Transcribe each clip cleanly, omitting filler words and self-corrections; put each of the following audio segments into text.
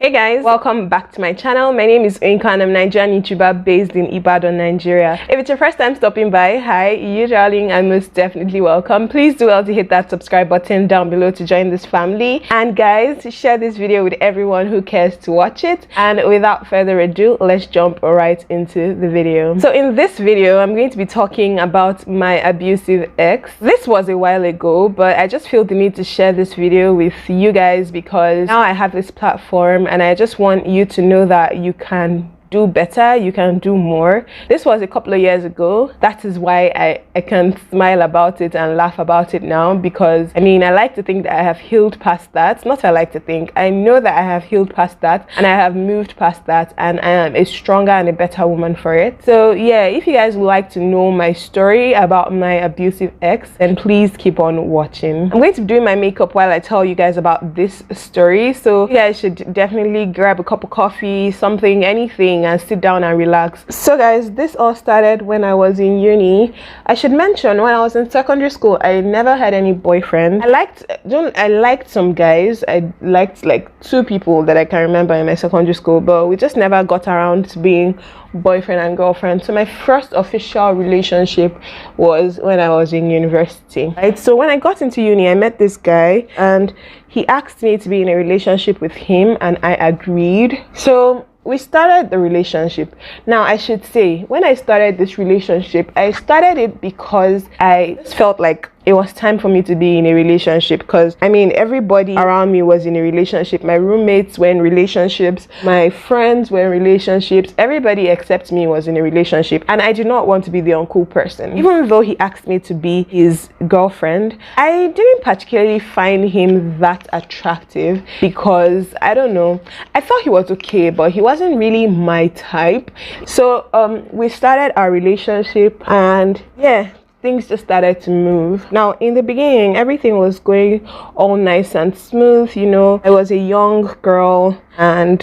Hey guys, welcome back to my channel. My name is Inka and I'm a Nigerian YouTuber based in Ibadan, Nigeria. If it's your first time stopping by, hi, you darling, and most definitely welcome. Please do well to hit that subscribe button down below to join this family. And guys, share this video with everyone who cares to watch it. And without further ado, let's jump right into the video. So in this video, I'm going to be talking about my abusive ex. This was a while ago, but I just feel the need to share this video with you guys because now I have this platform and I just want you to know that you can do better, you can do more. This was a couple of years ago. That is why I can smile about it and laugh about it now, because I mean, I like to think that I have healed past that. Not I like to think, I know that I have healed past that and I have moved past that, and I am a stronger and a better woman for it. So yeah, if you guys would like to know my story about my abusive ex, then please keep on watching. I'm going to be doing my makeup while I tell you guys about this story, so you guys should definitely grab a cup of coffee, something, anything, and sit down and relax. So guys, this all started when I was in uni. I should mention, when I was in secondary school, I never had any boyfriend. I liked some guys. I liked like two people that I can remember in my secondary school, but we just never got around to being boyfriend and girlfriend. So my first official relationship was when I was in university, right? So when I got into uni, I met this guy and he asked me to be in a relationship with him, and I agreed. So we started the relationship. Now I should say, when I started this relationship, I started it because I just felt like it was time for me to be in a relationship, because I mean, everybody around me was in a relationship. My roommates were in relationships, my friends were in relationships, everybody except me was in a relationship, and I did not want to be the uncool person. Even though he asked me to be his girlfriend, I didn't particularly find him that attractive, because I don't know, I thought he was okay, but he wasn't really my type. So we started our relationship, and yeah, things just started to move. Now in the beginning, everything was going all nice and smooth. You know, I was a young girl and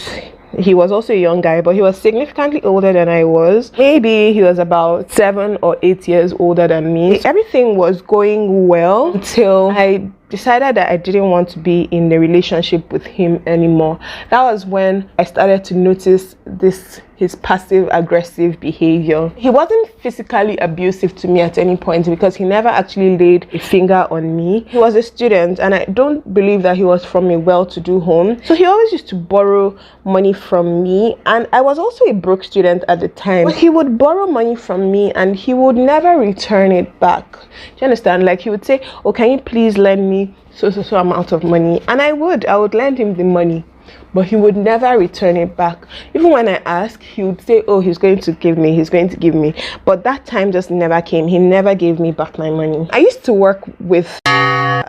he was also a young guy, but he was significantly older than I was. Maybe he was about 7 or 8 years older than me. Everything was going well until I decided that I didn't want to be in a relationship with him anymore. That was when I started to notice his passive aggressive behavior. He wasn't physically abusive to me at any point, because he never actually laid a finger on me. He was a student and I don't believe that he was from a well-to-do home. So he always used to borrow money from me, and I was also a broke student at the time. But he would borrow money from me and he would never return it back. Do you understand? Like, he would say, oh, can you please lend me so amount of money? And I would lend him the money, but he would never return it back. Even when I asked, he would say, oh, he's going to give me, but that time just never came. He never gave me back my money. I used to work with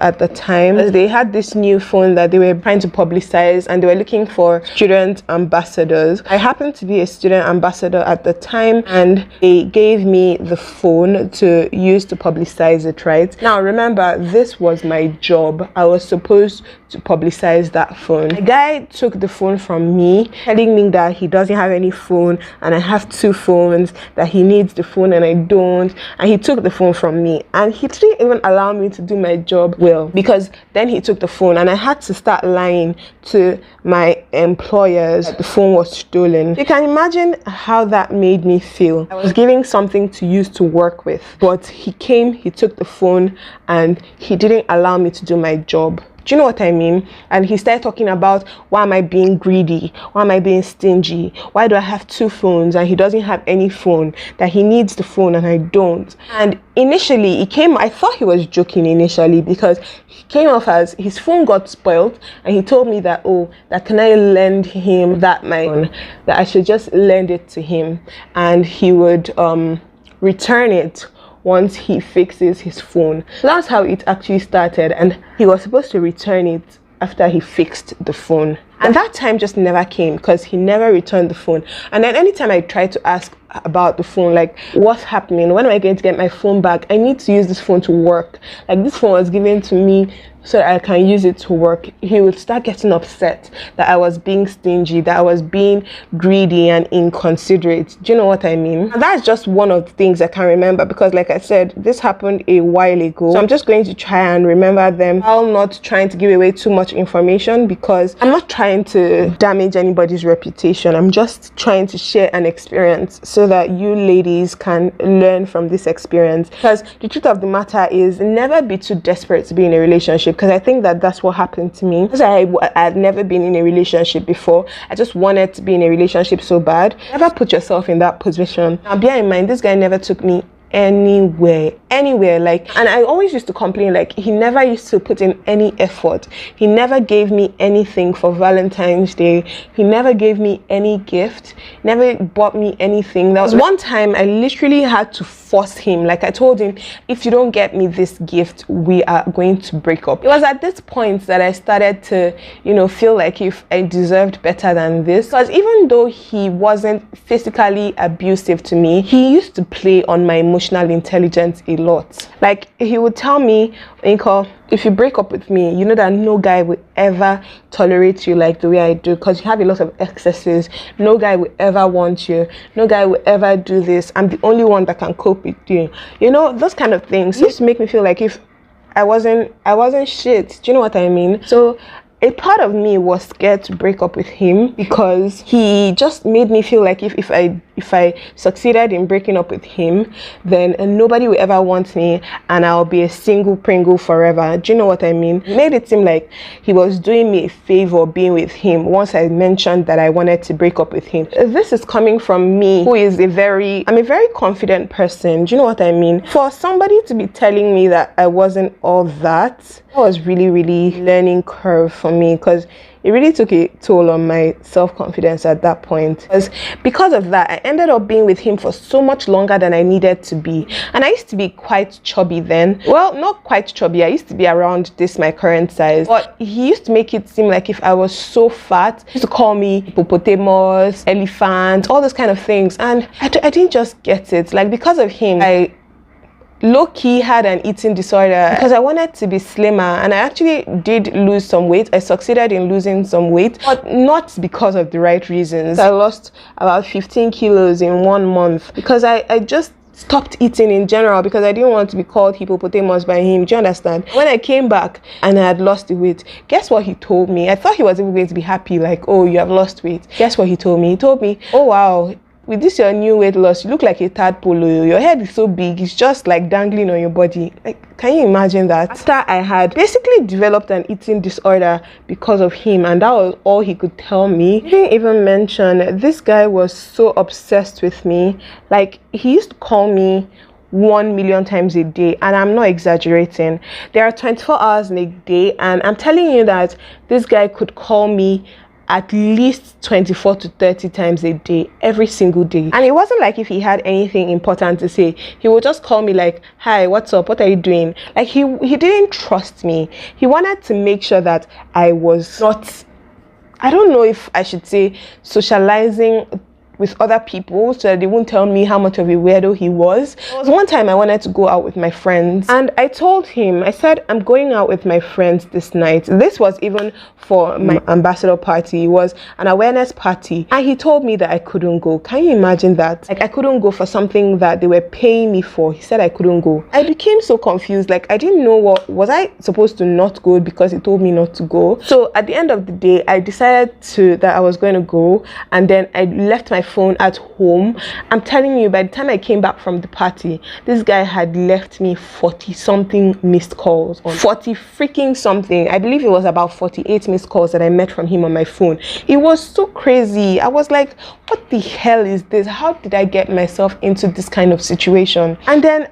at the time, they had this new phone that they were trying to publicize, and they were looking for student ambassadors. I happened to be a student ambassador at the time, and they gave me the phone to use to publicize it, right? Now remember, this was my job. I was supposed to publicize that phone. The guy took the phone from me, telling me that he doesn't have any phone and I have 2 phones, that he needs the phone and I don't, and he took the phone from me, and he didn't even allow me to do my job well, because then he took the phone and I had to start lying to my employers that the phone was stolen. You can imagine how that made me feel. I was giving something to use to work with, but he came, he took the phone, and he didn't allow me to do my job. Do you know what I mean? And he started talking about, why am I being greedy? Why am I being stingy? Why do I have 2 phones and he doesn't have any phone? That he needs the phone and I don't. And initially, I thought he was joking initially, because he came off as his phone got spoiled, and he told me that, oh, that can I lend him my phone, that I should just lend it to him and he would return it once he fixes his phone. So that's how it actually started, and he was supposed to return it after he fixed the phone. And that time just never came, because he never returned the phone. And then anytime I tried to ask, about the phone. Like, what's happening? When am I going to get my phone back? I need to use this phone to work. Like, this phone was given to me so that I can use it to work. He would start getting upset that I was being stingy, that I was being greedy and inconsiderate. Do you know what I mean? And that's just one of the things I can remember, because like I said, this happened a while ago. So I'm just going to try and remember them while not trying to give away too much information, because I'm not trying to damage anybody's reputation. I'm just trying to share an experience so that you ladies can learn from this experience. Because the truth of the matter is, never be too desperate to be in a relationship, because I think that that's what happened to me. Because I had never been in a relationship before. I just wanted to be in a relationship so bad. Never put yourself in that position. Now bear in mind, this guy never took me anywhere, like, and I always used to complain, like, he never used to put in any effort. He never gave me anything for Valentine's Day. He never gave me any gift, never bought me anything. There was one time I literally had to force him. Like, I told him, if you don't get me this gift, we are going to break up. It was at this point that I started to, you know, feel like if I deserved better than this. Because even though he wasn't physically abusive to me, he used to play on my emotional intelligence a lot. Like, he would tell me, Inko, if you break up with me, you know that no guy will ever tolerate you like the way I do, because you have a lot of excesses. No guy will ever want you. No guy will ever do this. I'm the only one that can cope with you. You know, those kind of things used to make me feel like if I wasn't shit. Do you know what I mean? So a part of me was scared to break up with him, because he just made me feel like if I succeeded in breaking up with him, then nobody will ever want me and I'll be a single Pringle forever. Do you know what I mean? It made it seem like he was doing me a favor being with him once I mentioned that I wanted to break up with him. This is coming from me, who is I'm a very confident person. Do you know what I mean? For somebody to be telling me that I wasn't all that was really learning curve for me, because it really took a toll on my self-confidence at that point. Because of that, I ended up being with him for so much longer than I needed to be. And I used to be quite chubby then. Well, not quite chubby. I used to be around my current size. But he used to make it seem like if I was so fat, he used to call me hippopotamus, elephant, all those kind of things. And I didn't just get it. Like, because of him, I low-key had an eating disorder, because I wanted to be slimmer, and I actually did lose some weight. I succeeded in losing some weight, but not because of the right reasons. I lost about 15 kilos in 1 month because I just stopped eating in general, because I didn't want to be called hippopotamus by him. Do you understand? When I came back and I had lost the weight, guess what he told me? I thought he was even going to be happy, like, oh, you have lost weight. Guess what he told me? He told me, oh wow, with this your new weight loss, you look like a tadpole. Your head is so big, it's just like dangling on your body. Like, can you imagine that? After I had basically developed an eating disorder because of him, and that was all he could tell me. He didn't even mention this guy was so obsessed with me. Like, he used to call me 1 million times a day, and I'm not exaggerating. There are 24 hours in a day, and I'm telling you that this guy could call me at least 24 to 30 times a day, every single day. And it wasn't like if he had anything important to say. He would just call me like, hi, what's up? What are you doing? Like, he didn't trust me. He wanted to make sure that I was not, I don't know if I should say, socializing with other people, so that they won't tell me how much of a weirdo he was. There was one time I wanted to go out with my friends, and I told him, I said, I'm going out with my friends this night. This was even for my ambassador party. It was an awareness party, and he told me that I couldn't go. Can you imagine that? Like, I couldn't go for something that they were paying me for. He said I couldn't go. I became so confused. Like, I didn't know, what was I supposed to not go because he told me not to go. So at the end of the day, I decided that I was going to go, and then I left my phone at home. I'm telling you, by the time I came back from the party, this guy had left me 40 something missed calls, on 40 freaking something. I believe it was about 48 missed calls that I met from him on my phone. It was so crazy. I was like, what the hell is this? How did I get myself into this kind of situation? And then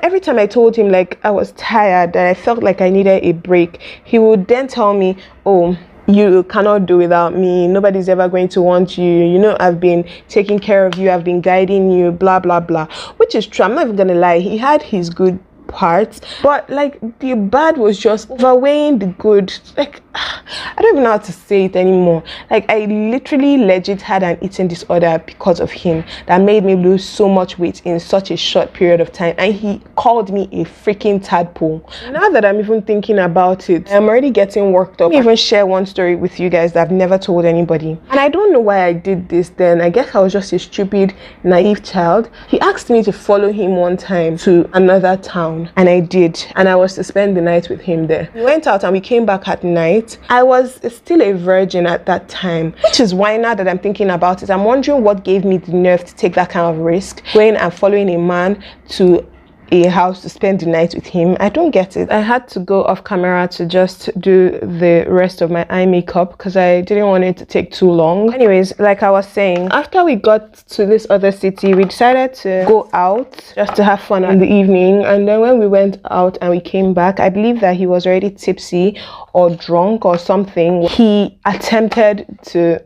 every time I told him like I was tired, that I felt like I needed a break, he would then tell me, oh, you cannot do without me. Nobody's ever going to want you. You know, I've been taking care of you. I've been guiding you, blah, blah, blah. Which is true. I'm not even going to lie. He had his good parts, but like the bad was just overweighing the good. Like, I don't even know how to say it anymore. Like, I literally legit had an eating disorder because of him that made me lose so much weight in such a short period of time. And he called me a freaking tadpole. Now that I'm even thinking about it, I'm already getting worked up. Let me even share one story with you guys that I've never told anybody. And I don't know why I did this then. I guess I was just a stupid, naive child. He asked me to follow him one time to another town, and I did. And I was to spend the night with him there. We went out and we came back at night. I was still a virgin at that time, which is why now that I'm thinking about it, I'm wondering what gave me the nerve to take that kind of risk, going and following a man to a house to spend the night with him. I don't get it. I had to go off camera to just do the rest of my eye makeup because I didn't want it to take too long. Anyways, like I was saying, after we got to this other city, we decided to go out just to have fun in the evening. And then when we went out and we came back, I believe that he was already tipsy or drunk or something. He attempted to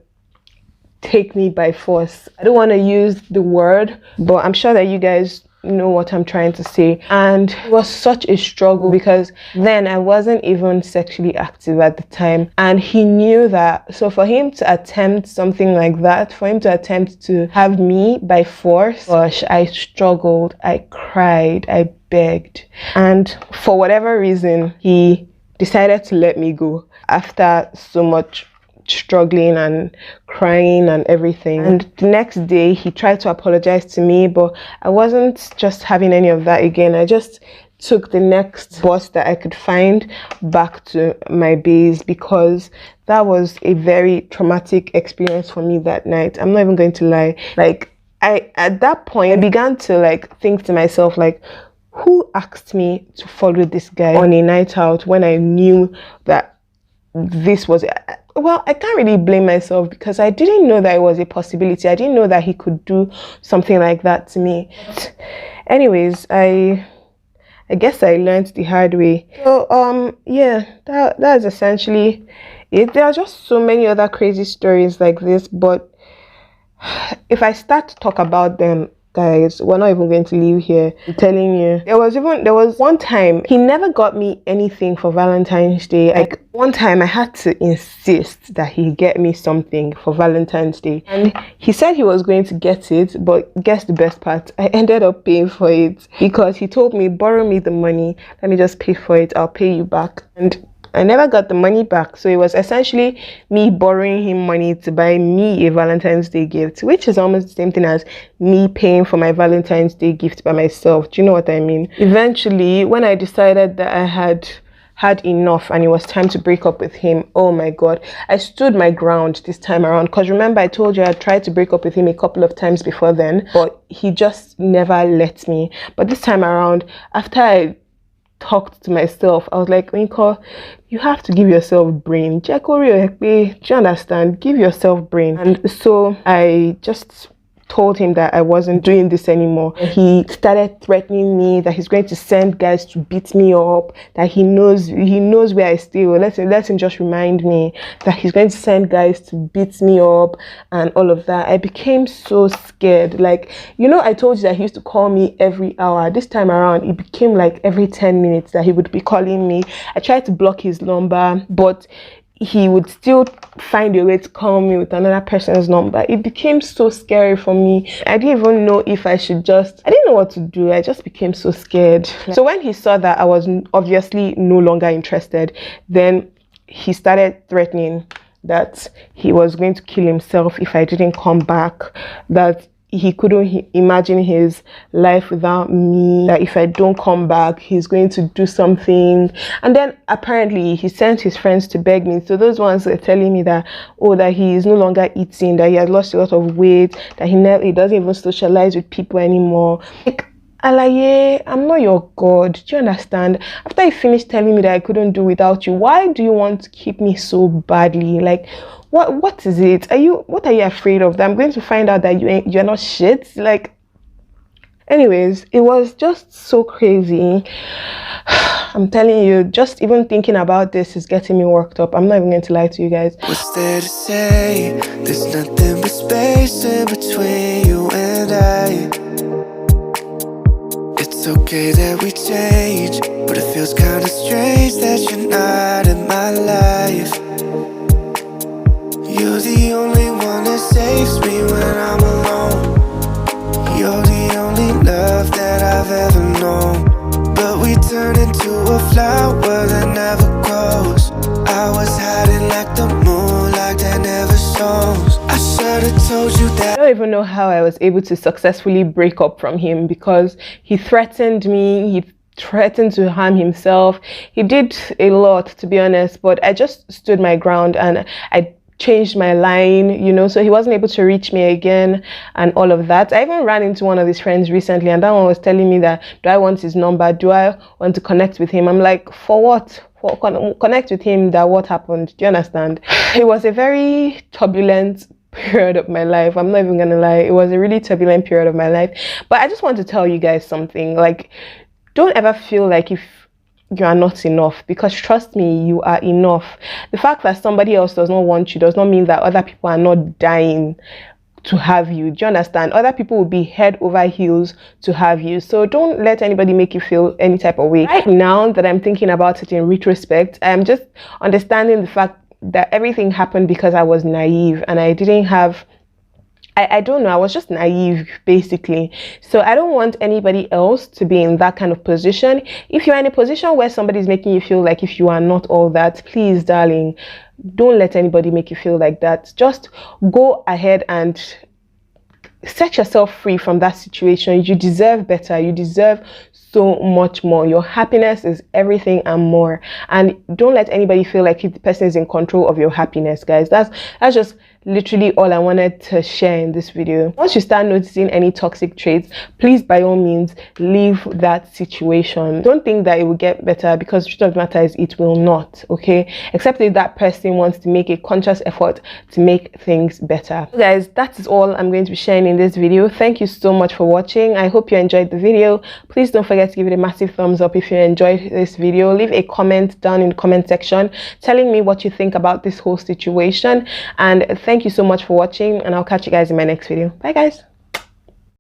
take me by force. I don't want to use the word, but I'm sure that you guys know what I'm trying to say. And it was such a struggle because then I wasn't even sexually active at the time, and he knew that. So for him to attempt something like that, for him to attempt to have me by force, gosh, I struggled, I cried, I begged, and for whatever reason he decided to let me go after so much struggling and crying and everything. And the next day he tried to apologize to me, but I wasn't just having any of that again. I just took the next bus that I could find back to my base because that was a very traumatic experience for me that night. I'm not even going to lie. Like, at that point I began to like think to myself, like, who asked me to follow this guy on a night out when I knew that this was, well, I can't really blame myself because I didn't know that it was a possibility. I didn't know that he could do something like that to me. But anyways, I guess I learned the hard way. So yeah, that's essentially it. There are just so many other crazy stories like this, but if I start to talk about them, guys, we're not even going to leave here. I'm telling you, there was one time he never got me anything for Valentine's Day. Like, one time I had to insist that he get me something for Valentine's Day, and he said he was going to get it, but guess the best part, I ended up paying for it because he told me, borrow me the money, let me just pay for it, I'll pay you back. And I never got the money back. So it was essentially me borrowing him money to buy me a Valentine's Day gift, which is almost the same thing as me paying for my Valentine's Day gift by myself. Do you know what I mean? Eventually, when I decided that I had enough and it was time to break up with him, oh my god, I stood my ground this time around. Because remember, I told you I tried to break up with him a couple of times before then, but he just never let me. But this time around, after I talked to myself, I was like, Inko, you have to give yourself brain. Do you understand? Give yourself brain. And so I just told him that I wasn't doing this anymore. He started threatening me that he's going to send guys to beat me up, that he knows where I stay. Well, let him just remind me that he's going to send guys to beat me up and all of that. I became so scared. Like, you know, I told you that he used to call me every hour. This time around, it became like every 10 minutes that he would be calling me. I tried to block his number, but he would still find a way to call me with another person's number. It became so scary for me. I didn't even know if I didn't know what to do. I just became so scared. So when he saw that I was obviously no longer interested, then he started threatening that he was going to kill himself if I didn't come back, that he couldn't imagine his life without me, that if I don't come back, he's going to do something. And then apparently he sent his friends to beg me. So those ones were telling me that, oh, that he is no longer eating, that he has lost a lot of weight, that he doesn't even socialize with people anymore. Like, Alaye, I'm not your God. Do you understand? After he finished telling me that I couldn't do without you, why do you want to keep me so badly? Like, what is it? What are you afraid of? That I'm going to find out that you're not shit? Like, anyways, it was just so crazy. I'm telling you, just even thinking about this is getting me worked up. I'm not even going to lie to you guys. What's there to say? There's nothing but space in between you and I. It's It's okay that we change, but it feels kinda strange that you're not in my life. You're the only one that saves me when I'm alone. You're the only love that I've ever known. But we turn into a flower that never grows. I was hiding like the moonlight that never shows. I should've told you that. I don't even know how I was able to successfully break up from him, because he threatened me, he threatened to harm himself, he did a lot, to be honest, but I just stood my ground and I changed my line, you know, so he wasn't able to reach me again and all of that. I even ran into one of his friends recently, and that one was telling me that, do I want his number, do I want to connect with him? I'm like, for what? For connect with him, that what happened? Do you understand? It was a very turbulent period of my life. I'm not even gonna lie, it was a really turbulent period of my life. But I just want to tell you guys something, like, don't ever feel like if you are not enough, because trust me, you are enough. The fact that somebody else does not want you does not mean that other people are not dying to have you. Do you understand? Other people will be head over heels to have you. So don't let anybody make you feel any type of way. Right now that I'm thinking about it in retrospect, I'm just understanding the fact that everything happened because I was naive and I didn't have, I don't know, I was just naive basically. So I don't want anybody else to be in that kind of position. If you're in a position where somebody's making you feel like if you are not all that, please, darling, don't let anybody make you feel like that. Just go ahead and set yourself free from that situation. You deserve better. You deserve so much more. Your happiness is everything and more. And don't let anybody feel like the person is in control of your happiness, guys. That's just literally all I wanted to share in this video. Once you start noticing any toxic traits, please by all means leave that situation. Don't think that it will get better, because the truth of the matter is it will not, okay? Except if that person wants to make a conscious effort to make things better. So guys, that is all I'm going to be sharing in this video. Thank you so much for watching. I hope you enjoyed the video. Please don't forget to give it a massive thumbs up if you enjoyed this video. Leave a comment down in the comment section telling me what you think about this whole situation, and thank you so much for watching, and I'll catch you guys in my next video. Bye guys.